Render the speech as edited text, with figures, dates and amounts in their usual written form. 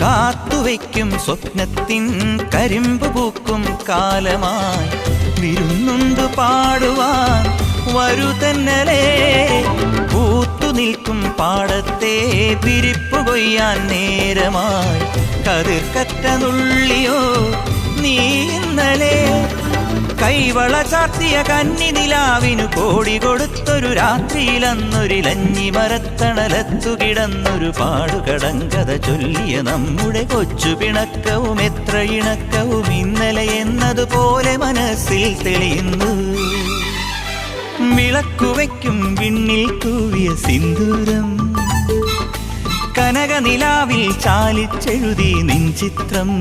കാത്തുവയ്ക്കും സ്വപ്നത്തിൻ കരിമ്പ് പൂക്കും കാലമായി വിരുന്നുണ്ട് പാടുവാൻ വരുതന്നലേ. പൂത്തു നിൽക്കും പാടത്തെ വിരിപ്പു കൊയ്യാൻ നേരമായി കതിർക്കറ്റ നുള്ളിയോ നീ ഇന്നലെ. കൈവള ചാർത്തിയ കന്നിനിലാവിനു കോടി കൊടുത്തൊരു രാത്രിയിലന്നൊരിലഞ്ഞി മരത്തണലത്തു കിടന്നൊരു പാടുകടങ്കഥ ചൊല്ലിയ നമ്മുടെ കൊച്ചു പിണക്കവും എത്ര ഇണക്കവും ഇന്നലെ എന്നതുപോലെ മനസ്സിൽ തെളിയുന്നു. വിളക്കുവയ്ക്കും വിണ്ണിൽ തൂവിയ സിന്ദൂരം കനകനിലാവിൽ ചാലിച്ചെഴുതി നിൻ ചിത്രം.